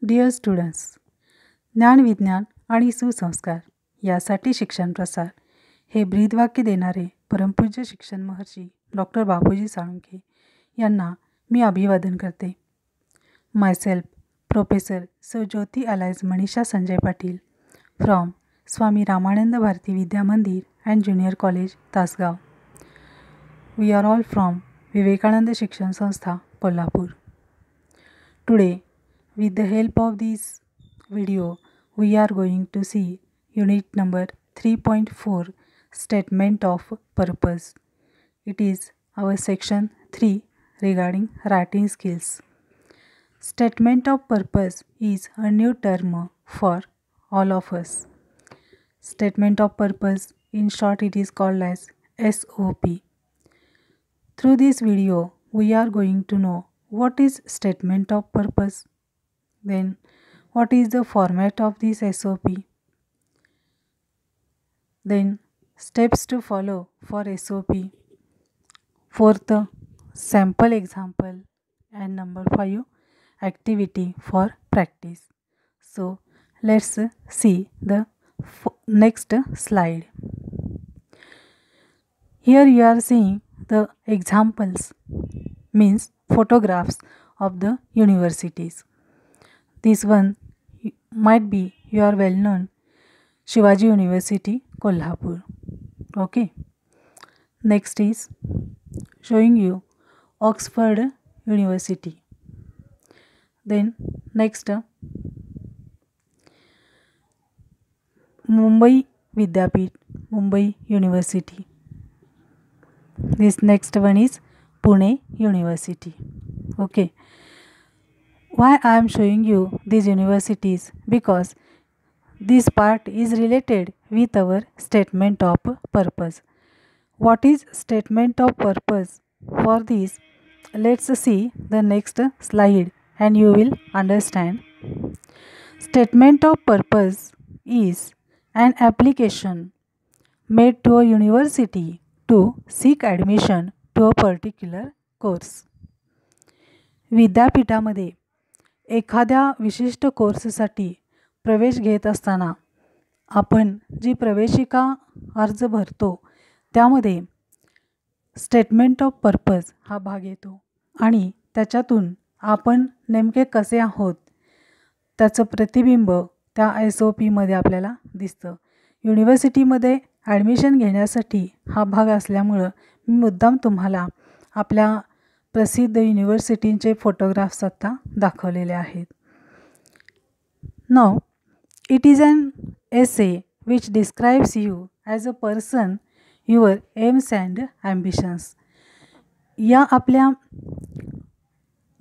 Dear students, ज्ञान विज्ञान आणि सुसंस्कार यासाठी शिक्षण प्रसार हे ब्रीदवाक्य देणारे परमपूज्य शिक्षण महर्षी डॉक्टर बापूजी साळुंखे यांना मी अभिवादन करते. मायसेल्फ प्रोफेसर सो Jyoti alias Manisha Sanjay Patil from Swami Ramanand Bharati Vidya Mandir and junior college Tasgaon. We are all from Vivekanand Shikshan Sanstha Kolhapur. Today, with the help of this video, we are going to see unit number 3.4 Statement of Purpose. It is our section 3 regarding writing skills. Statement of purpose is a new term for all of us. Statement of purpose, in short, it is called as SOP. Through this video, we are going to know what is statement of purpose, then what is the format of this SOP, then steps to follow for SOP, fourth sample example, and number 5 activity for practice. So let's see the next slide. Here you are seeing the examples, means photographs of the universities. This one might be your well known Shivaji University, Kolhapur. Okay. Next is showing you Oxford University. Then next Mumbai Vidyapeeth, Mumbai University. This next one is Pune University. Okay. Why I am showing you these universities? Because this part is related with our statement of purpose. What is statement of purpose? For this, let's see the next slide and you will understand. Statement of purpose is an application made to a university to seek admission to a particular course. विद्यापीठामध्ये एखाद्या विशिष्ट कोर्ससाठी प्रवेश घेत असताना आपण जी प्रवेशिका अर्ज भरतो त्यामध्ये स्टेटमेंट ऑफ पर्पज हा भाग येतो आणि त्याच्यातून आपण नेमके कसे आहोत त्याचं प्रतिबिंब त्या SOPमध्ये आपल्याला दिसतं. युनिव्हर्सिटीमध्ये ॲडमिशन घेण्यासाठी हा भाग असल्यामुळं मी मुद्दाम तुम्हाला आपल्या प्रसिद्ध युनिव्हर्सिटींचे फोटोग्राफ्स आत्ता दाखवलेले आहेत. Now it is an essay which describes you as a person, your aims and ambitions. या आपल्या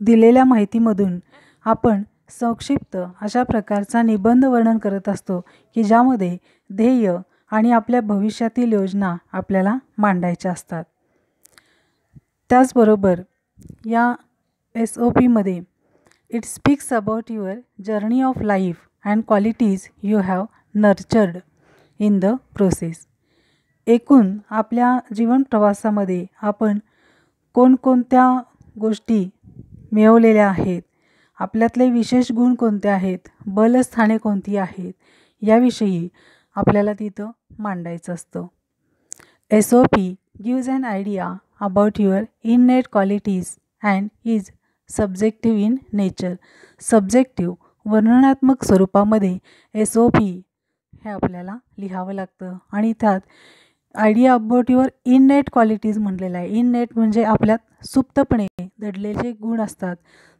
दिलेल्या माहितीमधून आपण संक्षिप्त अशा प्रकारचा निबंध वर्णन करत असतो की ज्यामध्ये ध्येय आणि आपल्या भविष्यातील योजना आपल्याला मांडायच्या असतात. त्याचबरोबर या SOPमध्ये it speaks about your journey of life and qualities you have nurtured in the process. एकूण आपल्या जीवन प्रवासामध्ये आपण कोणकोणत्या गोष्टी मिळवलेल्या आहेत, आपल्यातले विशेष गुण कोणते आहेत, बलस्थाने कोणती आहेत याविषयी आपल्याला तिथं मांडायचं असतं. SOP gives an idea about your innate qualities and is subjective in nature. Subjective वर्णनात्मक स्वरूपामध्ये SOP हे आपल्याला लिहावं लागतं आणि त्यात idea about your innate qualities म्हटलेलं आहे. इननेट म्हणजे आपल्यात सुप्तपणे दडलेले गुण असतात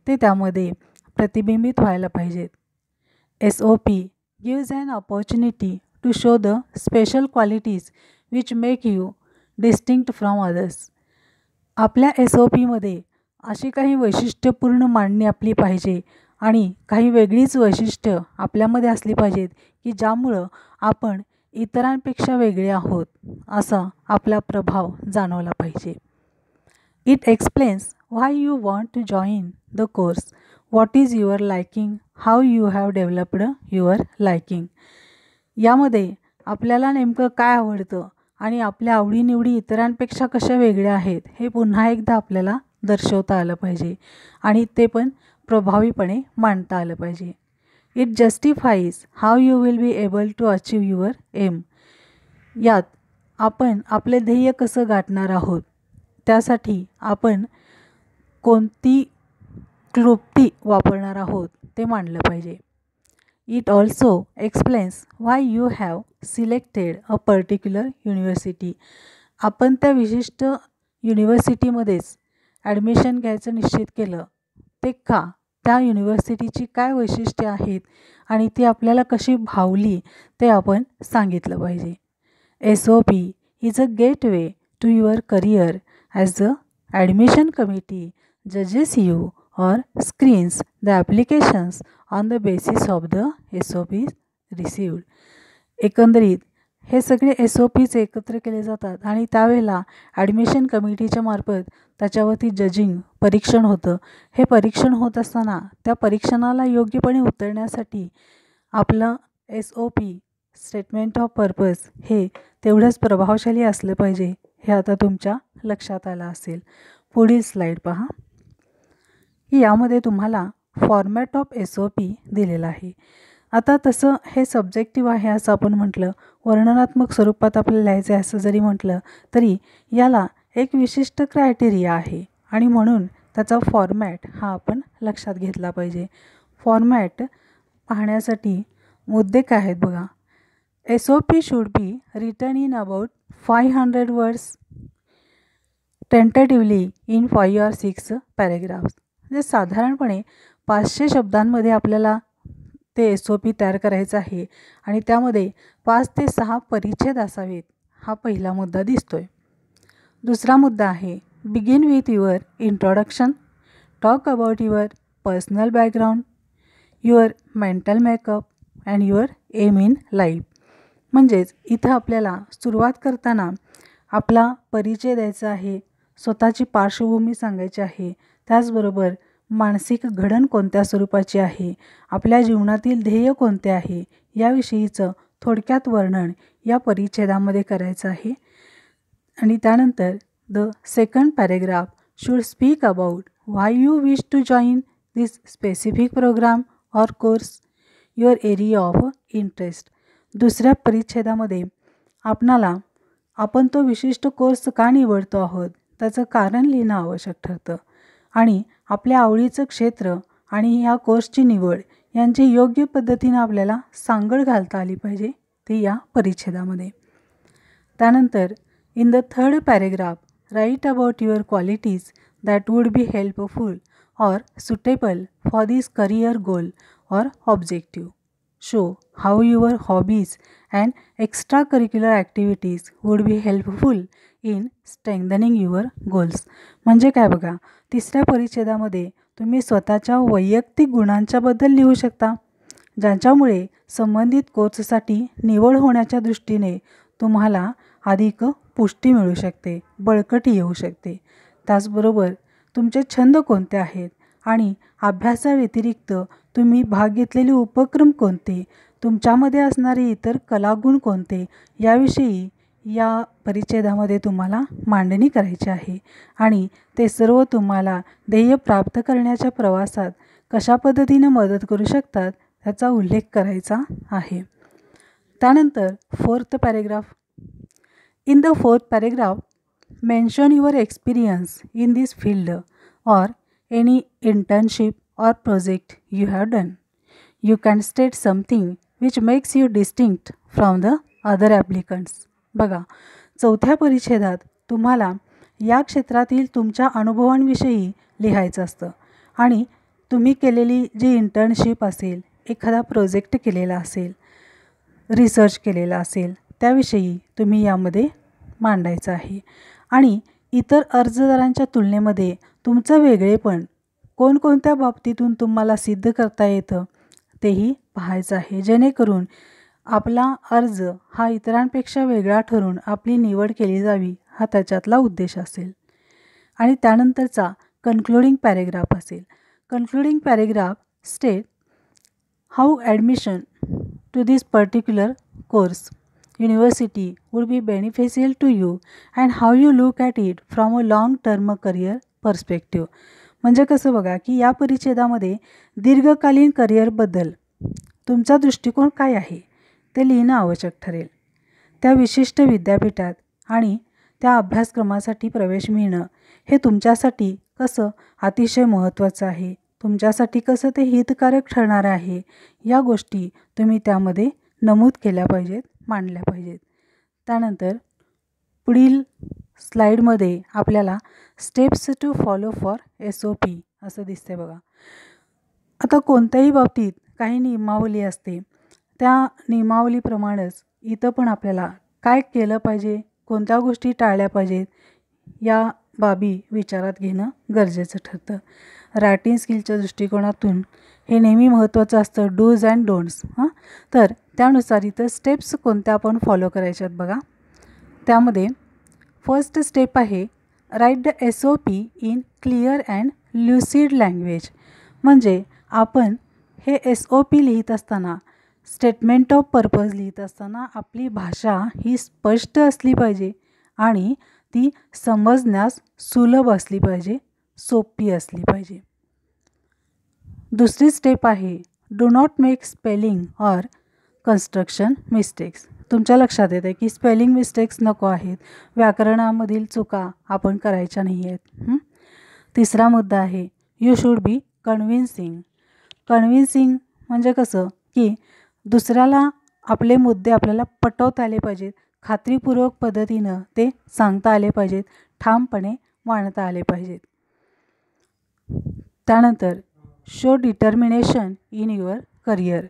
ते त्यामध्ये प्रतिबिंबित व्हायला पाहिजेत. SOP gives an opportunity to show the special qualities which make you distinct from others. आपल्या SOPमध्ये अशी काही वैशिष्ट्यपूर्ण मांडणी आपली पाहिजे आणि काही वेगळीच वैशिष्ट्य आपल्यामध्ये असली पाहिजेत की ज्यामुळं आपण इतरांपेक्षा वेगळे आहोत असा आपला प्रभाव जाणवला पाहिजे. It explains why you want to join the course, what is your liking, how you have developed your liking. यामध्ये आपल्याला नेमकं काय आवडतं आणि आपल्या आवडीनिवडी इतरांपेक्षा कशा वेगळ्या आहेत हे पुन्हा एकदा आपल्याला दर्शवता आलं पाहिजे आणि ते पण प्रभावीपणे मांडता आलं पाहिजे. It justifies how you will be able to achieve your aim. यात आपण आपले ध्येय कसं गाठणार आहोत, त्यासाठी आपण कोणती क्लृप्ती वापरणार आहोत ते मांडलं पाहिजे. It also explains Y you have selected a particular university. आपण त्या विशिष्ट युनिव्हर्सिटीमध्येच ॲडमिशन घ्यायचं निश्चित केलं ते का, त्या युनिव्हर्सिटीची काय वैशिष्ट्ये आहेत आणि ती आपल्याला कशी भावली ते आपण सांगितलं पाहिजे. SOP is a gateway to your career as the admission committee judges you or screens the applications on the basis of the SOPs received. एकंदरीत हे सगळे SOPs एकत्र केले जातात आणि त्यावेळेला ॲडमिशन कमिटीच्या मार्फत त्याच्यावरती जजिंग परीक्षण होतं. हे परीक्षण होत असताना त्या परीक्षणाला योग्यपणे उतरण्यासाठी आपलं SOP स्टेटमेंट ऑफ पर्पज हे तेवढंच प्रभावशाली असलं पाहिजे, हे आता तुमच्या लक्षात आलं असेल. पुढील स्लाईड पहा. यामध्ये तुम्हाला फॉर्मॅट ऑफ SOP दिलेला आहे. आता तसं हे सब्जेक्टिव्ह आहे असं आपण म्हटलं, वर्णनात्मक स्वरूपात आपल्याला लिहायचं आहे असं जरी म्हटलं तरी याला एक विशिष्ट क्रायटेरिया आहे आणि म्हणून त्याचा फॉर्मॅट हा आपण लक्षात घेतला पाहिजे. फॉर्मॅट पाहण्यासाठी मुद्दे काय आहेत बघा. SOP should be written in about 500 words, tentatively in 5 or 6 paragraphs. म्हणजे साधारणपणे 500 शब्दांमध्ये आपल्याला ते SOP तयार करायचं आहे आणि त्यामध्ये 5 ते 6 परिच्छेद असावेत, हा पहिला मुद्दा दिसतोय. दुसरा मुद्दा आहे begin with your introduction, talk about your personal background, your mental makeup and your aim in life. म्हणजेच इथं आपल्याला सुरुवात करताना आपला परिचय द्यायचा आहे, स्वतःची पार्श्वभूमी सांगायची आहे, त्याचबरोबर मानसिक घडण कोणत्या स्वरूपाची आहे, आपल्या जीवनातील ध्येय कोणते आहे याविषयीचं थोडक्यात वर्णन या परिच्छेदामध्ये करायचं आहे. आणि त्यानंतर the second paragraph should speak about why you wish to join this specific programme or course, your area of interest. दुसऱ्या परिच्छेदामध्ये आपण तो विशिष्ट कोर्स का निवडतो आहोत त्याचं कारण लिहिणं आवश्यक ठरतं आणि आपल्या आवडीचं क्षेत्र आणि ह्या कोर्सची निवड यांची योग्य पद्धतीनं आपल्याला सांगड घालता आली पाहिजे ते या परिच्छेदामध्ये. त्यानंतर in the third paragraph write about your qualities that would be helpful or suitable for this career goal or objective. Show how your hobbies and extracurricular activities would be helpful in strengthening your goals. म्हणजे काय बघा, तिसऱ्या परिच्छेदामध्ये तुम्ही स्वतःच्या वैयक्तिक गुणांच्याबद्दल लिहू शकता, ज्यांच्यामुळे संबंधित कोर्ससाठी निवड होण्याच्या दृष्टीने तुम्हाला अधिक पुष्टी मिळू शकते, बळकटी येऊ शकते. त्याचबरोबर तुमचे छंद कोणते आहेत आणि अभ्यासाव्यतिरिक्त तुम्ही भाग घेतलेले उपक्रम कोणते, तुमच्यामध्ये असणारे इतर कलागुण कोणते याविषयी या परिच्छेदामध्ये तुम्हाला मांडणी करायची आहे आणि ते सर्व तुम्हाला ध्येय प्राप्त करण्याच्या प्रवासात कशा पद्धतीने मदत करू शकतात ह्याचा उल्लेख करायचा आहे. त्यानंतर fourth paragraph. In the fourth paragraph mention your experience in this field or any internship or project you have done. You can state something which makes you distinct from the other applicants. बघा, चौथ्या परिच्छेदात तुम्हाला या क्षेत्रातील तुमच्या अनुभवांविषयी लिहायचं असतं आणि तुम्ही केलेली जी इंटर्नशिप असेल, एखादा प्रोजेक्ट केलेला असेल, रिसर्च केलेला असेल, त्याविषयी तुम्ही यामध्ये मांडायचं आहे आणि इतर अर्जदारांच्या तुलनेमध्ये तुमचं वेगळेपण कोणकोणत्या बाबतीतून तुम्हाला सिद्ध करता येतं तेही पाहायचं आहे, जेणेकरून आपला अर्ज हा इतरांपेक्षा वेगळा ठरून आपली निवड केली जावी हा त्याच्यातला उद्देश असेल. आणि त्यानंतरचा कन्क्लुडिंग पॅरेग्राफ असेल. Concluding paragraph state how admission to this particular course university would be beneficial to you and how you look at it from a long term career perspective. म्हणजे कसं बघा की या परिच्छेदामध्ये दीर्घकालीन करिअरबद्दल तुमचा दृष्टिकोन काय आहे ते लिहिणं आवश्यक ठरेल. त्या विशिष्ट विद्यापीठात आणि त्या अभ्यासक्रमासाठी प्रवेश मिळणं हे तुमच्यासाठी कसं अतिशय महत्त्वाचं आहे, तुमच्यासाठी कसं ते हितकारक ठरणार आहे, या गोष्टी तुम्ही त्यामध्ये नमूद केल्या पाहिजेत, मांडल्या पाहिजेत. त्यानंतर पुढील स्लाईडमध्ये आपल्याला steps to follow for SOP असं दिसते बघा. आता कोणत्याही बाबतीत काही नियमावली असते, त्या नियमावलीप्रमाणेच इथं पण आपल्याला काय केलं पाहिजे, कोणत्या गोष्टी टाळल्या पाहिजेत, या बाबी विचारात घेणं गरजेचं ठरतं. रायटिंग स्किलच्या दृष्टिकोनातून हे नेहमी महत्त्वाचं असतं, डूज अँड डोंट्स. तर त्यानुसार इथं स्टेप्स कोणत्या आपण फॉलो करायच्यात बघा. त्यामध्ये फर्स्ट स्टेप आहे write the SOP in clear and lucid language. म्हणजे आपण हे SOP लिहित असताना, स्टेटमेंट ऑफ पर्पज लिहित असताना आपली भाषा ही स्पष्ट असली पाहिजे आणि ती समजण्यास सुलभ असली पाहिजे, सोपी असली पाहिजे. दुसरी स्टेप आहे do not make spelling or construction mistakes. तुमच्या लक्षात येते की स्पेलिंग मिस्टेक्स नको आहेत, व्याकरणामधील चुका आपण करायच्या नाही आहेत. तिसरा मुद्दा आहे you should be convincing. Convincing म्हणजे कसं की दुसऱ्याला आपले मुद्दे आपल्याला पटवता आले पाहिजेत, खात्रीपूर्वक पद्धतीनं ते सांगता आले पाहिजेत, ठामपणे मांडता आले पाहिजेत. त्यानंतर show determination in your career.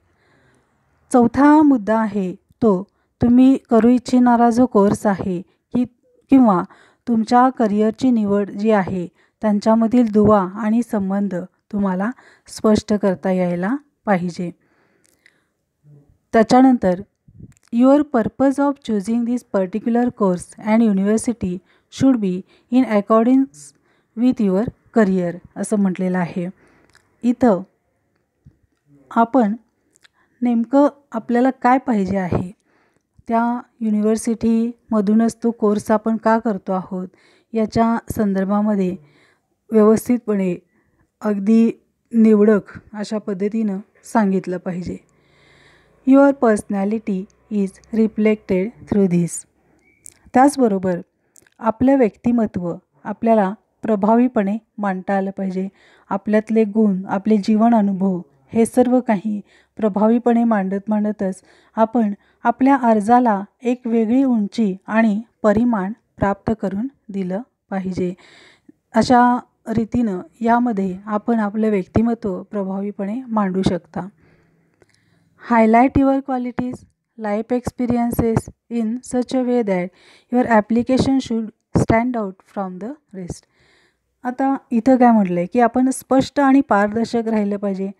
चौथा मुद्दा आहे तो तुम्ही करू इच्छिणारा जो कोर्स आहे किंवा तुमच्या करिअरची निवड जी आहे त्यांच्यामधील दुवा आणि संबंध तुम्हाला स्पष्ट करता यायला पाहिजे. त्याच्यानंतर your purpose of choosing this particular course and university should be in according with your career असं म्हटलेलं आहे. इथं आपण नेमकं आपल्याला काय पाहिजे आहे, त्या युनिव्हर्सिटीमधूनच तो कोर्स आपण का करतो आहोत याच्या संदर्भामध्ये व्यवस्थितपणे अगदी निवडक अशा पद्धतीनं सांगितलं पाहिजे. Your personality is reflected through this. त्याचबरोबर आपलं व्यक्तिमत्व आपल्याला प्रभावीपणे मांडता आलं पाहिजे. आपल्यातले गुण, आपले जीवन अनुभव हे सर्व काही प्रभावीपणे मांडतच आपण आपल्या अर्जाला एक वेगळी उंची आणि परिमाण प्राप्त करून दिलं पाहिजे. अशा रीतीनं यामध्ये आपण आपलं व्यक्तिमत्व प्रभावीपणे मांडू शकता. Highlight your qualities, life experiences in such a way that your application should stand out from the rest. आता इथं काय म्हटलं आहे की आपण स्पष्ट आणि पारदर्शक राहिलं पाहिजे.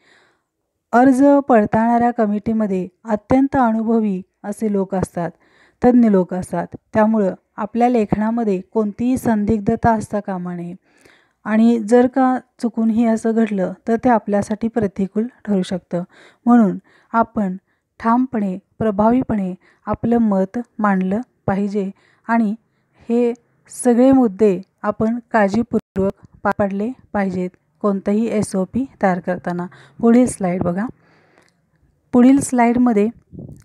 अर्ज पडताळणाऱ्या कमिटीमध्ये अत्यंत अनुभवी असे लोक असतात, तज्ज्ञ लोक असतात. त्यामुळं आपल्या लेखनामध्ये कोणतीही संदिग्धता असता कामा नये आणि जर का चुकूनही असं घडलं तर ते आपल्यासाठी प्रतिकूल ठरू शकतं. म्हणून आपण ठामपणे, प्रभावीपणे आपलं मत मांडलं पाहिजे आणि हे सगळे मुद्दे आपण काळजीपूर्वक पार पाडले पाहिजेत कोणतंही SOP तयार करताना. पुढील स्लाईड बघा. पुढील स्लाईडमध्ये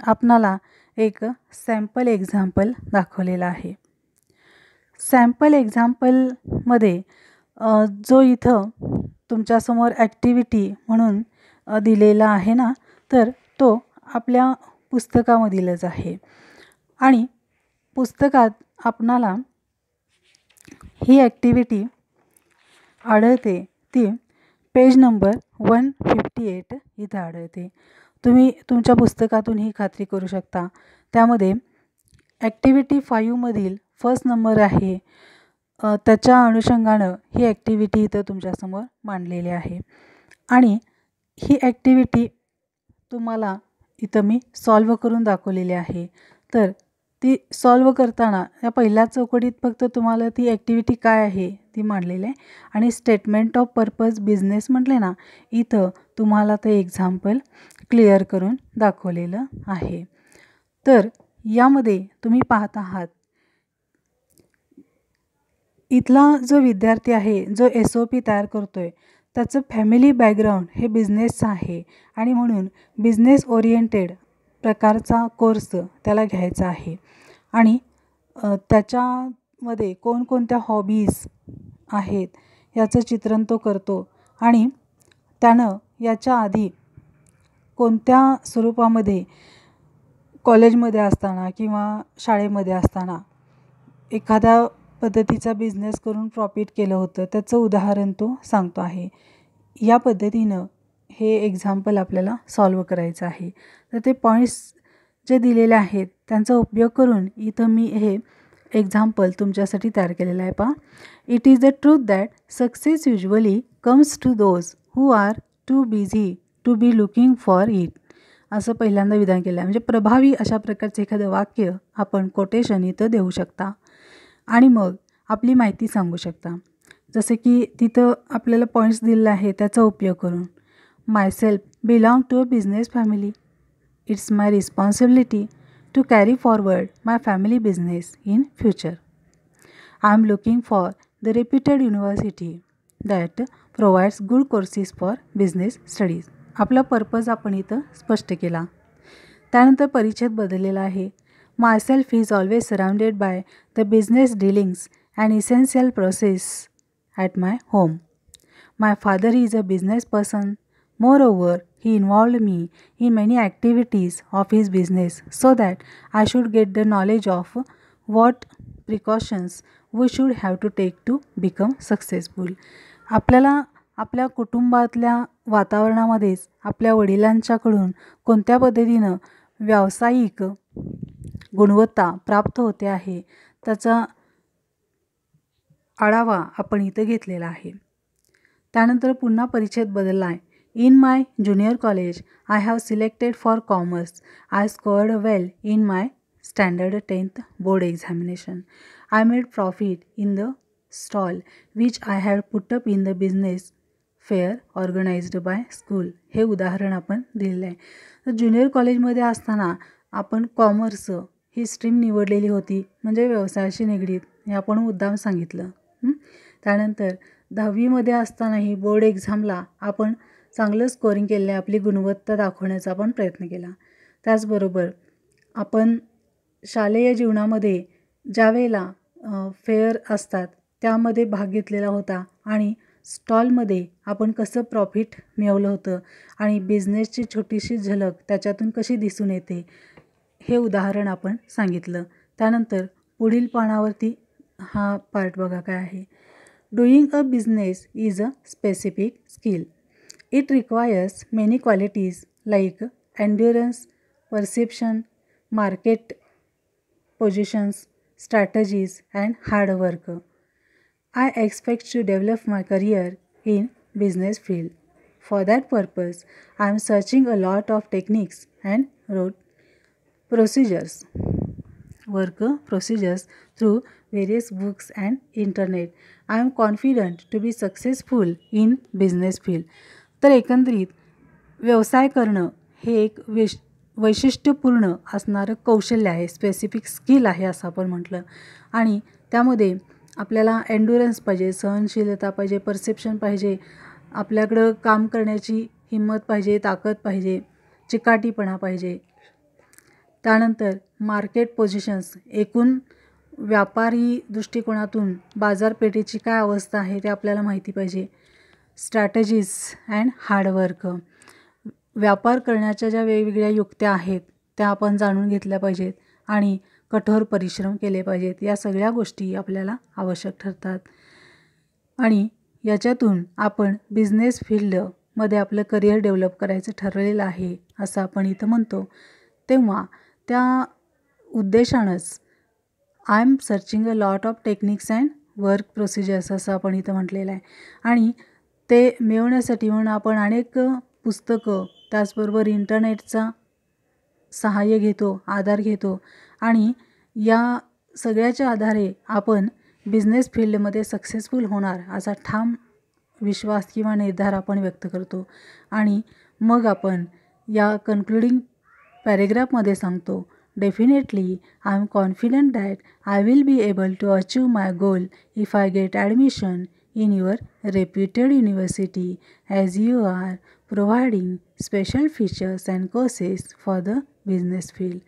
आपणाला एक सॅम्पल एक्झाम्पल दाखवलेला आहे. सॅम्पल एक्झाम्पलमध्ये जो इथं तुमच्यासमोर ॲक्टिव्हिटी म्हणून दिलेला आहे ना, तर तो आपल्या पुस्तकामधीलच आहे आणि पुस्तकात आपणाला ही ॲक्टिव्हिटी आढळते ती पेज नंबर 158 इथं आढळते. तुम्ही तुमच्या पुस्तकातून ही खात्री करू शकता. त्यामध्ये ॲक्टिव्हिटी 5मधील फर्स्ट नंबर आहे, त्याच्या अनुषंगानं ही ॲक्टिव्हिटी इथं तुमच्यासमोर मांडलेली आहे आणि ही ॲक्टिव्हिटी तुम्हाला इथं मी सॉल्व करून दाखवलेली आहे. तर ती सॉल्व करताना या पहिल्या चौकटीत फक्त तुम्हाला ती ॲक्टिव्हिटी काय आहे ती मांडलेली आहे आणि स्टेटमेंट ऑफ पर्पज बिझनेस म्हटले ना, इथं तुम्हाला ते एक्झाम्पल क्लिअर करून दाखवलेलं आहे. तर यामध्ये तुम्ही पाहत आहात इथला जो विद्यार्थी आहे जो SOP तयार करतोय त्याचं फॅमिली बॅकग्राऊंड हे बिझनेसचं आहे आणि म्हणून बिझनेस ओरिएंटेड प्रकारचा कोर्स त्याला घ्यायचा आहे. आणि त्याच्यामध्ये कोणकोणत्या हॉबीज आहेत याचं चित्रण तो करतो आणि त्यानं याच्या आधी कोणत्या स्वरूपामध्ये कॉलेजमध्ये असताना किंवा शाळेमध्ये असताना एखाद्या पद्धतीचा बिझनेस करून प्रॉफिट केलं होतं त्याचं उदाहरण तो सांगतो आहे. या पद्धतीनं हे एक्झाम्पल आपल्याला सॉल्व करायचं आहे. तर ते पॉईंट्स जे दिलेले आहेत त्यांचा उपयोग करून इथं मी हे एक्झाम्पल तुमच्यासाठी तयार केलेलं आहे. पहा, it is the truth that success usually comes to those who are too busy to be looking for it. असं पहिल्यांदा विधान केलं आहे. म्हणजे प्रभावी अशा प्रकारचं एखादं वाक्य आपण कोटेशन इथं देऊ शकता आणि मग आपली माहिती सांगू शकता. जसे की तिथं आपल्याला पॉईंट्स दिलेले आहे त्याचा उपयोग करून, myself belong to a business family. It's my responsibility to carry forward my family business in future. I am looking for the reputed university that provides good courses for business studies. आपला purpose आपण इथं स्पष्ट केला. त्यानंतर परिच्छेद बदललेला आहे. Myself is always surrounded by the business dealings and essential process at my home. My father is a business person. Moreover, he involved me in many activities of his business so that I should get the knowledge of what precautions we should have to take to become successful. आपल्याला आपल्या कुटुंबातल्या वातावरणामध्येच आपल्या वडिलांच्याकडून कोणत्या पद्धतीनं व्यावसायिक गुणवत्ता प्राप्त होते आहे त्याचा आढावा आपण इथं घेतलेला आहे. त्यानंतर पुन्हा परिच्छेद बदलला आहे. In my junior college, I have selected for commerce. I scored well in my standard 10th board examination. I made profit in the stall which I had put up in the business fair organized by school. हे उदाहरण आपण दिलेलं आहे. तर junior कॉलेजमध्ये असताना आपण commerce ही stream निवडलेली होती, म्हणजे व्यवसायाशी निगडीत, हे आपण मुद्दाम सांगितलं. त्यानंतर 10वीमध्ये असतानाही बोर्ड एक्झामला आपण चांगलं स्कोरिंग केलं आहे, आपली गुणवत्ता दाखवण्याचा आपण प्रयत्न केला. त्याचबरोबर आपण शालेय जीवनामध्ये ज्या वेळेला फेअर असतात त्यामध्ये भाग घेतलेला होता आणि स्टॉलमध्ये आपण कसं प्रॉफिट मिळवलं होतं आणि बिझनेसची छोटीशी झलक त्याच्यातून कशी दिसून येते हे उदाहरण आपण सांगितलं. त्यानंतर पुढील पानावरती हा पार्ट बघा काय आहे. Doing a business is a specific skill. It requires many qualities like endurance, perception, market positions, strategies, and hard work. I expect to develop my career in business field. For that purpose, I am searching a lot of techniques and work procedures through various books and internet. I am confident to be successful in business field. तर एकंदरीत व्यवसाय करणं हे एक वैशिष्ट्यपूर्ण असणारं कौशल्य आहे, स्पेसिफिक स्किल आहे असं आपण म्हटलं. आणि त्यामध्ये आपल्याला एन्ड्युरन्स पाहिजे, सहनशीलता पाहिजे, परसेप्शन पाहिजे, आपल्याकडं काम करण्याची हिंमत पाहिजे, ताकद पाहिजे, चिकाटीपणा पाहिजे. त्यानंतर मार्केट पोझिशन्स, एकूण व्यापारी दृष्टिकोनातून बाजारपेठेची काय अवस्था आहे ते आपल्याला माहिती पाहिजे. स्ट्रॅटेजीज अँड हार्डवर्क, व्यापार करण्याच्या ज्या वेगवेगळ्या युक्त्या आहेत त्या आपण जाणून घेतल्या पाहिजेत आणि कठोर परिश्रम केले पाहिजेत. या सगळ्या गोष्टी आपल्याला आवश्यक ठरतात आणि याच्यातून आपण बिझनेस फील्डमध्ये आपलं करिअर डेव्हलप करायचं ठरवलेलं आहे असं आपण इथं म्हणतो. तेव्हा त्या उद्देशानंच I am searching a lot of techniques and work procedures असं आपण इथं म्हटलेलं आहे. आणि ते मिळवण्यासाठी म्हणून आपण अनेक पुस्तकं त्याचबरोबर इंटरनेटचा सहाय्य घेतो, आधार घेतो आणि या सगळ्याच्या आधारे आपण बिझनेस फील्डमध्ये सक्सेसफुल होणार असा ठाम विश्वास किंवा निर्धार आपण व्यक्त करतो. आणि मग आपण या कन्क्लुडिंग पॅरेग्राफमध्ये सांगतो, definitely I am confident that I will be able to achieve my goal if I get admission in your reputed university as you are providing special features and courses for the business field.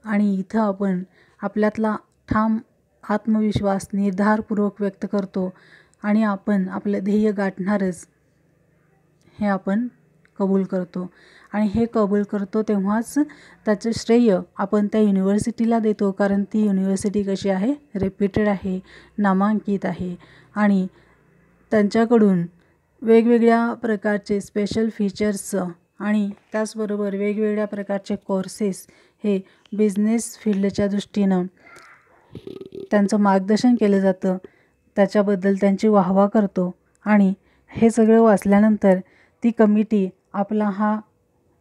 आणि इथं आपण आपल्यातला ठाम आत्मविश्वास निर्धारपूर्वक व्यक्त करतो आणि आपण आपलं ध्येय गाठणारच हे आपण कबूल करतो. आणि हे कबूल करतो तेव्हाच त्याचं श्रेय आपण त्या युनिव्हर्सिटीला देतो, कारण ती युनिव्हर्सिटी कशी आहे, रेप्युटेड आहे, नामांकित आहे आणि त्यांच्याकडून वेगवेगळ्या प्रकारचे स्पेशल फीचर्स आणि त्याचबरोबर वेगवेगळ्या प्रकारचे कोर्सेस हे बिझनेस फील्डच्या दृष्टीनं त्यांचं मार्गदर्शन केलं जातं, त्याच्याबद्दल त्यांची वाहवा करतो. आणि हे सगळं वाचल्यानंतर ती कमिटी आपला हा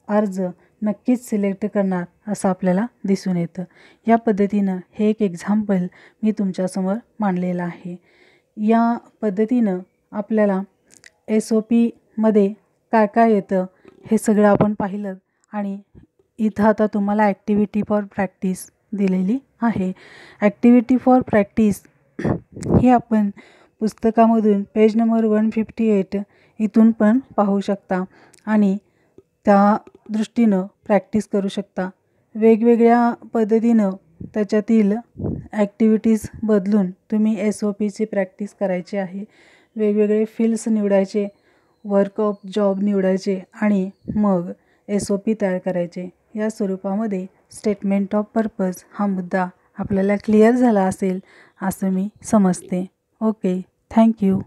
अर्ज नक्कीच सिलेक्ट करणार असं आपल्याला दिसून येतं. या पद्धतीनं हे एक एक्झाम्पल मी तुमच्यासमोर मांडलेलं आहे. या पद्धतीनं आपल्याला SOPमध्ये काय काय येतं हे सगळं आपण पाहिलं आणि इथं आता तुम्हाला ॲक्टिव्हिटी फॉर प्रॅक्टिस दिलेली आहे. ॲक्टिव्हिटी फॉर प्रॅक्टिस हे आपण पुस्तकामधून पेज नंबर 158 इथून पण पाहू शकता आणि त्या दृष्टीनं प्रॅक्टिस करू शकता. वेगवेगळ्या पद्धतीनं त्याच्यातील ॲक्टिव्हिटीज बदलून तुम्ही SOPची प्रॅक्टिस करायची आहे. वेगवेगळे फील्ड्स निवडायचे, वर्क ऑफ जॉब निवडायचे आणि मग SOP तयार करायचे. या स्वरूपामध्ये स्टेटमेंट ऑफ पर्पज हा मुद्दा आपल्याला क्लिअर झाला असेल असं मी समजते. Okay, thank you.